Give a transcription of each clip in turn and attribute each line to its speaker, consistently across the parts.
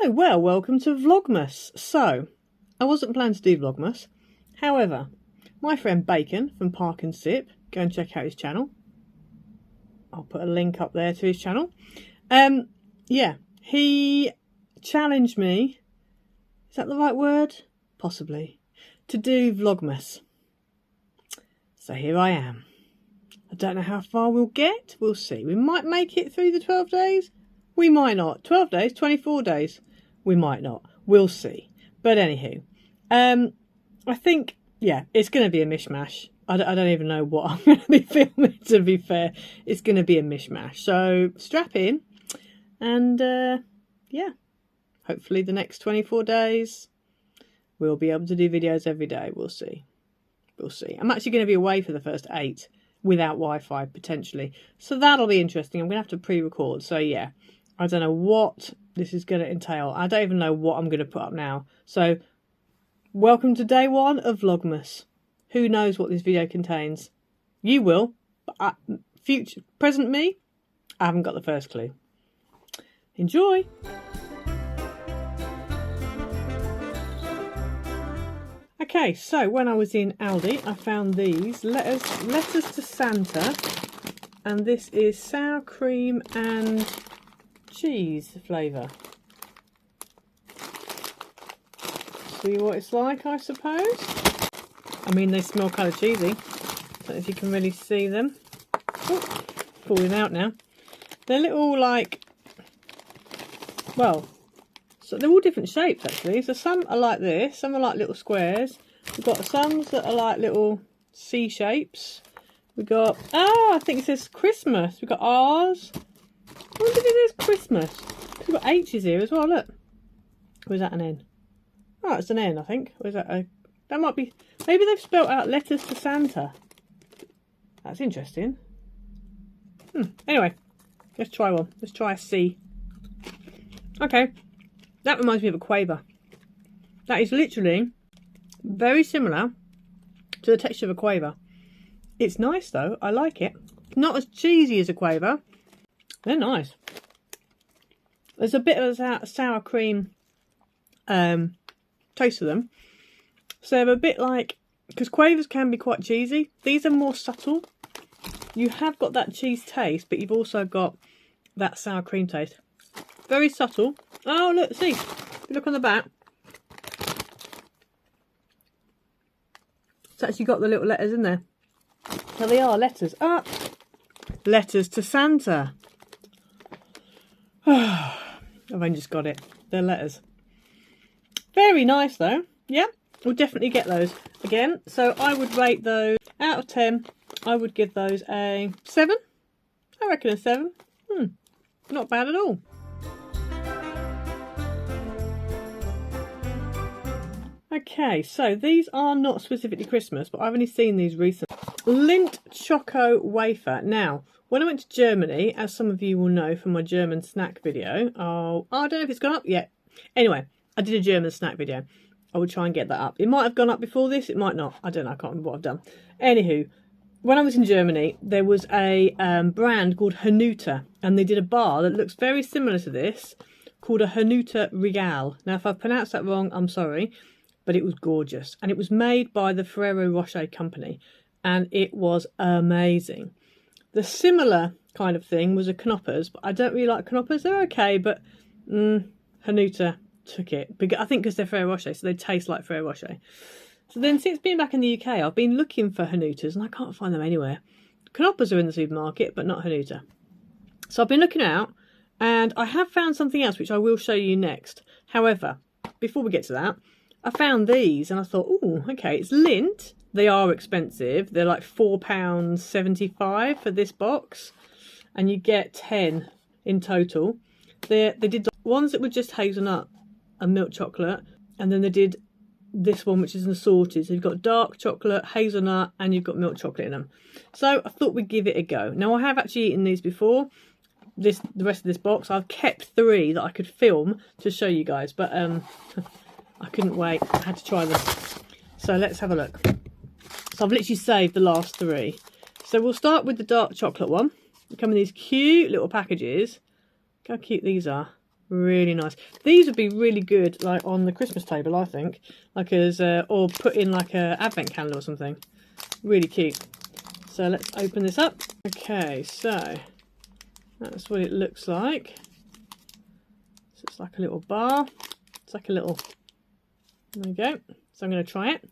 Speaker 1: Hello, well, welcome to Vlogmas. So, I wasn't planning to do Vlogmas. However, my friend Bacon from Park and Sip, go and check out his channel. I'll put a link up there to his channel. Yeah, he challenged me, is that the right word? Possibly, to do Vlogmas. So here I am. I don't know how far we'll get. We'll see. We might make it through the 12 days. We might not. 12 days, 24 days. We might not. We'll see. But anywho, I think, yeah, it's going to be a mishmash. I don't even know what I'm going to be filming, to be fair. It's going to be a mishmash. So strap in. And, yeah, hopefully the next 24 days, we'll be able to do videos every day. We'll see. We'll see. I'm actually going to be away for the first 8 without Wi-Fi, potentially. So that'll be interesting. I'm going to have to pre-record. So, yeah. I don't know what this is going to entail. I don't even know what I'm going to put up now. So, welcome to day 1 of Vlogmas. Who knows what this video contains? You will. But present me, I haven't got the first clue. Enjoy! Okay, so when I was in Aldi, I found these letters to Santa. And this is sour cream and cheese flavour. See what it's like, I suppose. I mean, they smell kind of cheesy. Don't know if you can really see them. Oh, falling out now. They're little, like, well, so they're all different shapes actually. So some are like this, some are like little squares. We've got some that are like little C shapes. We've got, I think it says Christmas. We've got R's. I wonder if it is Christmas. We've got H's here as well, look. Or is that an N? Oh, it's an N, I think. Or is that a... That might be... Maybe they've spelt out letters to Santa. That's interesting. Anyway, let's try one. Let's try a C. Okay. That reminds me of a quaver. That is literally very similar to the texture of a quaver. It's nice, though. I like it. Not as cheesy as a quaver. They're nice. There's a bit of a sour cream taste to them. So they're a bit like... Because quavers can be quite cheesy. These are more subtle. You have got that cheese taste, but you've also got that sour cream taste. Very subtle. Oh, look, see. If you look on the back. It's actually got the little letters in there. So they are letters. Ah! Letters to Santa. I've only just got it. They're letters. Very nice though. Yeah, we'll definitely get those again. So I would rate those out of 10. I would give those a 7. I reckon a 7. Not bad at all. Okay, so these are not specifically Christmas, but I've only seen these recently. Lindt Choco Wafer. Now, when I went to Germany, as some of you will know from my German snack video, I don't know if it's gone up yet. Anyway, I did a German snack video. I will try and get that up. It might have gone up before this, it might not. I don't know, I can't remember what I've done. Anywho, when I was in Germany, there was a brand called Hanuta, and they did a bar that looks very similar to this, called a Hanuta Regal. Now, if I've pronounced that wrong, I'm sorry, but it was gorgeous. And it was made by the Ferrero Rocher company, and it was amazing. The similar kind of thing was a Knoppers, but I don't really like Knoppers. They're okay, but Hanuta took it. I think because they're Ferrero Rocher, so they taste like Ferrero Rocher. So then since being back in the UK, I've been looking for Hanutas, and I can't find them anywhere. Knoppers are in the supermarket, but not Hanuta. So I've been looking out, and I have found something else, which I will show you next. However, before we get to that, I found these, and I thought, oh, okay, it's Lindt. They are expensive. They're like £4.75 for this box. And you get 10 in total. They did the ones that were just hazelnut and milk chocolate. And then they did this one, which is an assorted. So you've got dark chocolate, hazelnut, and you've got milk chocolate in them. So I thought we'd give it a go. Now, I have actually eaten these before. The rest of this box. I've kept 3 that I could film to show you guys. But I couldn't wait. I had to try them. So let's have a look. So I've literally saved the last 3. So we'll start with the dark chocolate one. They come in these cute little packages. Look how cute these are. Really nice. These would be really good like on the Christmas table, I think. Like as or put in like a advent calendar or something. Really cute. So let's open this up. Okay, so that's what it looks like. So it's like a little bar. It's like a little, there we go. So I'm going to try it.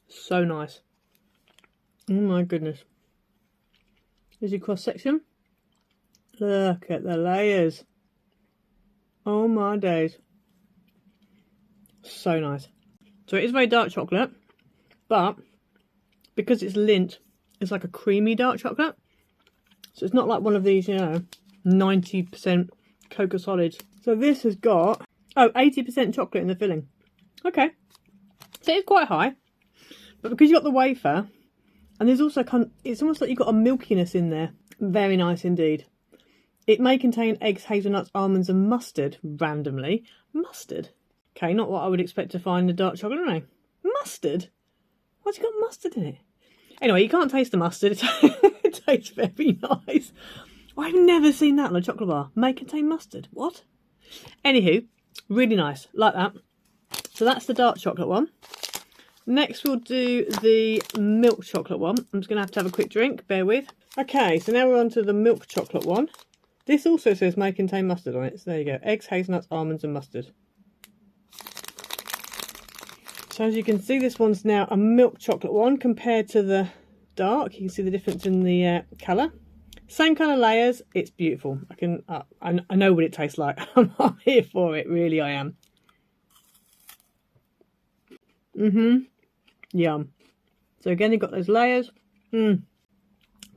Speaker 1: So nice. Oh my goodness. Here's your cross section. Look at the layers. Oh my days. So nice. So it is very dark chocolate, but because it's Lindt, it's like a creamy dark chocolate. So it's not like one of these, you know, 90% Cocoa Solids. So this has got, 80% chocolate in the filling. Okay. So it's quite high. But because you've got the wafer, and there's also, it's almost like you've got a milkiness in there. Very nice indeed. It may contain eggs, hazelnuts, almonds and mustard, randomly. Mustard? Okay, not what I would expect to find in a dark chocolate, no. Mustard? Why's it got mustard in it? Anyway, you can't taste the mustard. It tastes very nice. I've never seen that on a chocolate bar. May contain mustard. What? Anywho, really nice. Like that. So that's the dark chocolate one. Next we'll do the milk chocolate one. I'm just going to have a quick drink. Bear with. Okay, so now we're on to the milk chocolate one. This also says may contain mustard on it. So there you go. Eggs, hazelnuts, almonds and mustard. So as you can see, this one's now a milk chocolate one compared to the dark. You can see the difference in the colour. Same kind of layers. It's beautiful. I know what it tastes like. I'm here for it. Really, I am. Yum. So again, you've got those layers. If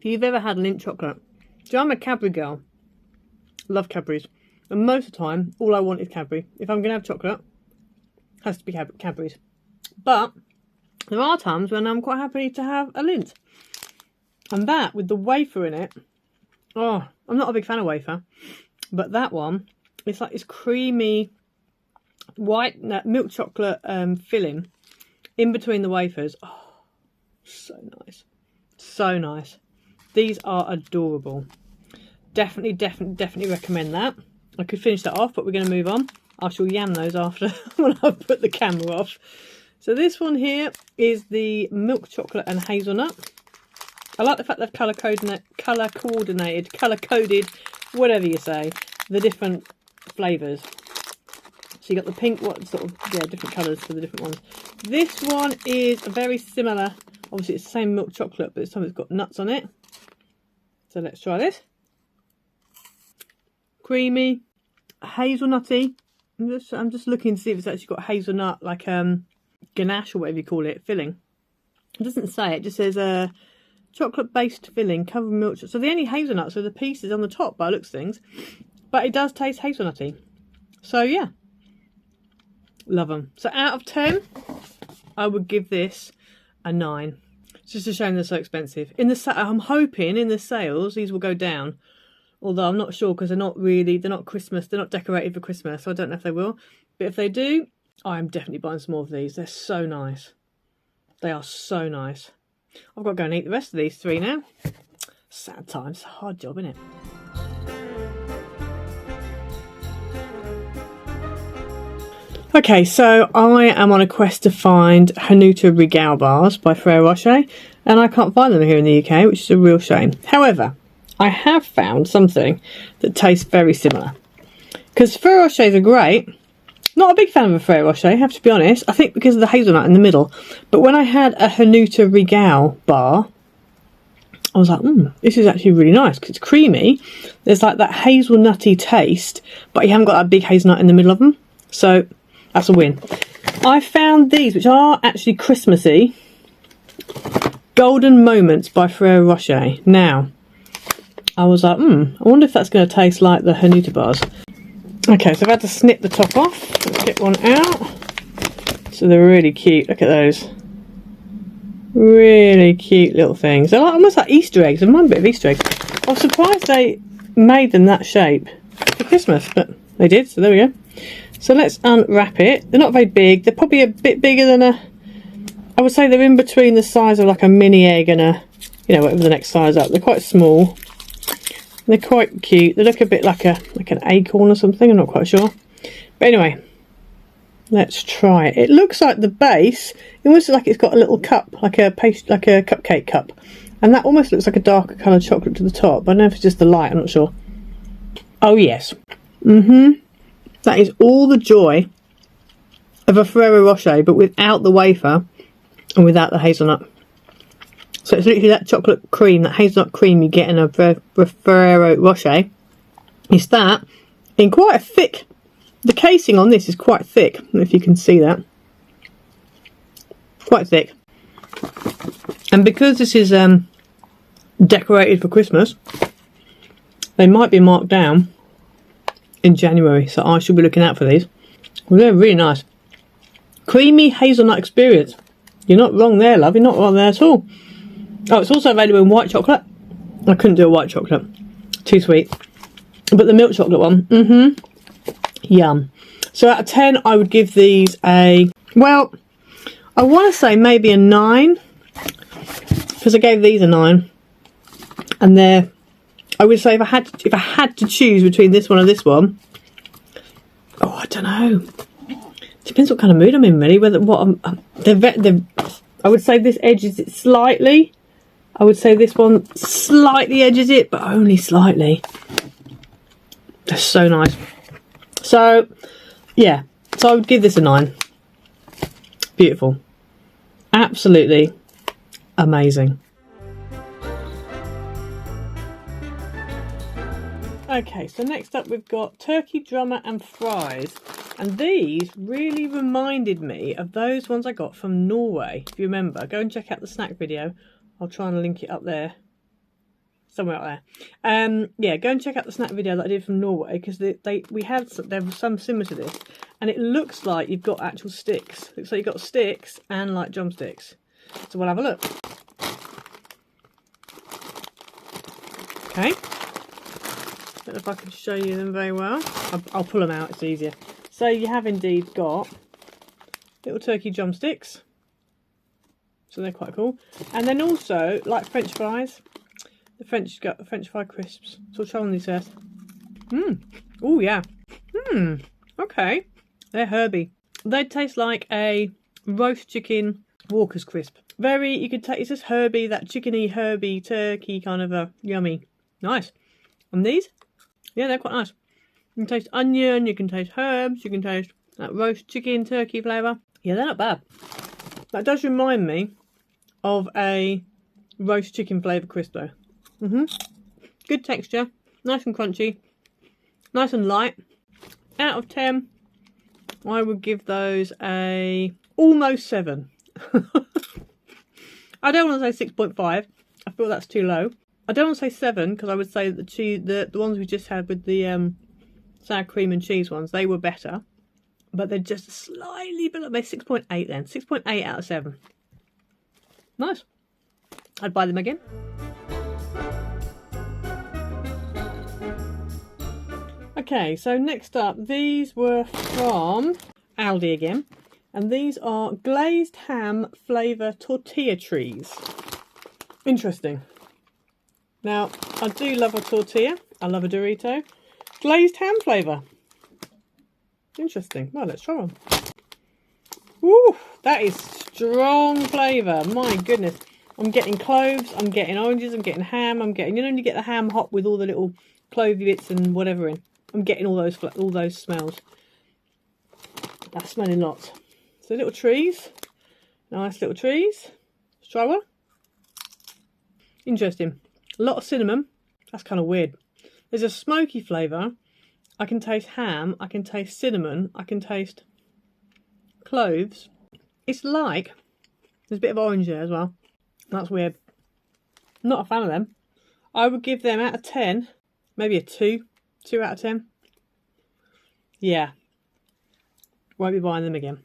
Speaker 1: you've ever had Lindt chocolate. So I'm a Cadbury girl. Love Cadbury's. And most of the time, all I want is Cadbury. If I'm going to have chocolate, it has to be Cadbury's. But there are times when I'm quite happy to have a Lindt. And that, with the wafer in it, oh, I'm not a big fan of wafer. But that one, it's like this creamy white milk chocolate filling in between the wafers. Oh, so nice. So nice. These are adorable. Definitely recommend that. I could finish that off, but we're going to move on. I shall yam those after when I put the camera off. So this one here is the milk chocolate and hazelnut. I like the fact they've colour coded, whatever you say, the different flavours. So you got the pink, different colours for the different ones. This one is very similar. Obviously it's the same milk chocolate, but this time it's got nuts on it. So let's try this. Creamy, hazelnutty. I'm just looking to see if it's actually got hazelnut, like ganache or whatever you call it, filling. It doesn't say, it just says chocolate-based filling, covered in milk. So the only hazelnuts are the pieces on the top by the looks of things. But it does taste hazelnutty. So yeah. Love them. So out of 10, I would give this a 9. It's just a shame they're so expensive. I'm hoping in the sales these will go down. Although I'm not sure because they're not Christmas, they're not decorated for Christmas, so I don't know if they will. But if they do, I'm definitely buying some more of these. They're so nice. They are so nice. I've got to go and eat the rest of these 3 now. Sad times. It's a hard job, isn't it? Okay, so I am on a quest to find Hanuta Regal bars by Ferrero Rocher, and I can't find them here in the UK, which is a real shame. However, I have found something that tastes very similar. Because Ferrero Rochers are great. Not a big fan of a Ferrero Rocher, I have to be honest. I think because of the hazelnut in the middle. But when I had a Hanuta Regal bar, I was like, this is actually really nice because it's creamy. There's like that hazelnutty taste, but you haven't got that big hazelnut in the middle of them. So that's a win. I found these, which are actually Christmassy. Golden Moments by Ferrero Rocher. Now, I was like, I wonder if that's going to taste like the Hanuta bars. Okay, so I've had to snip the top off. Let's get one out. So they're really cute. Look at those. Really cute little things. They're like, almost like Easter eggs. They remind me a bit of Easter eggs. I was surprised they made them that shape for Christmas, but they did, so there we go. So let's unwrap it. They're not very big. They're probably a bit bigger than I would say they're in between the size of like a mini egg and whatever the next size up. They're quite small. They're quite cute. They look a bit like an acorn or something. I'm not quite sure. But anyway, let's try it. It looks like the base. It almost looks like it's got a little cup, like a cupcake cup, and that almost looks like a darker coloured chocolate to the top. I don't know if it's just the light. I'm not sure. Oh yes. That is all the joy of a Ferrero Rocher, but without the wafer and without the hazelnut. So it's literally that chocolate cream, that hazelnut cream you get in a Ferrero Rocher. It's that in quite a thick. The casing on this is quite thick. I don't know if you can see that. Quite thick. And because this is decorated for Christmas, they might be marked down in January. So I should be looking out for these. Well, they're really nice. Creamy hazelnut experience. You're not wrong there, love. You're not wrong there at all. Oh, it's also available in white chocolate. I couldn't do a white chocolate. Too sweet. But the milk chocolate one, yum. So out of 10, I would give these a, well, I want to say maybe a 9. Because I gave these a 9. And they're, I would say if I had to choose between this one and this one, oh, I don't know. Depends what kind of mood I'm in, really. Whether I would say this edges it slightly. I would say this one slightly edges it, but only slightly. They're so nice. So, yeah. So I would give this a 9. Beautiful. Absolutely amazing. Okay, so next up we've got turkey drummer and fries. And these really reminded me of those ones I got from Norway. If you remember, go and check out the snack video. I'll try and link it up there. Somewhere up there. Yeah, go and check out the snack video that I did from Norway, because there was some similar to this. And it looks like you've got actual sticks. Looks like you've got sticks and like drumsticks. So we'll have a look. Okay. Don't know if I can show you them very well. I'll pull them out, it's easier. So you have indeed got little turkey drumsticks. So they're quite cool. And then also, like French fries, the French fry crisps. So we'll try on these first. Oh yeah. Okay. They're herby. They taste like a roast chicken Walker's crisp. Very, you could taste, it's just herby, that chickeny, herby, turkey kind of a yummy. Nice. And these? Yeah, they're quite nice. You can taste onion, you can taste herbs, you can taste that roast chicken, turkey flavour. Yeah, they're not bad. That does remind me of a roast chicken flavour crisp though. Good texture, nice and crunchy, nice and light. Out of 10, I would give those a almost 7. I don't want to say 6.5. I feel that's too low. I don't want to say 7 because I would say that the ones we just had with the sour cream and cheese ones, they were better. But they're just slightly below. They're 6.8 then. 6.8 out of 7. Nice. I'd buy them again. Okay, so next up, these were from Aldi again. And these are glazed ham flavour tortilla trees. Interesting. Now, I do love a tortilla. I love a Dorito. Glazed ham flavour. Interesting. Well, let's try one. Woo! That is strong flavour. My goodness. I'm getting cloves, I'm getting oranges, I'm getting ham, I'm getting... You know when you get the ham hot with all the little clovey bits and whatever in? I'm getting all those smells. That's smelling lots. So little trees. Nice little trees. Let's try one. Interesting. A lot of cinnamon. That's kind of weird. There's a smoky flavour. I can taste ham. I can taste cinnamon. I can taste cloves. It's like... There's a bit of orange there as well. That's weird. Not a fan of them. I would give them out of 10. Maybe a 2. 2 out of 10. Yeah. Won't be buying them again.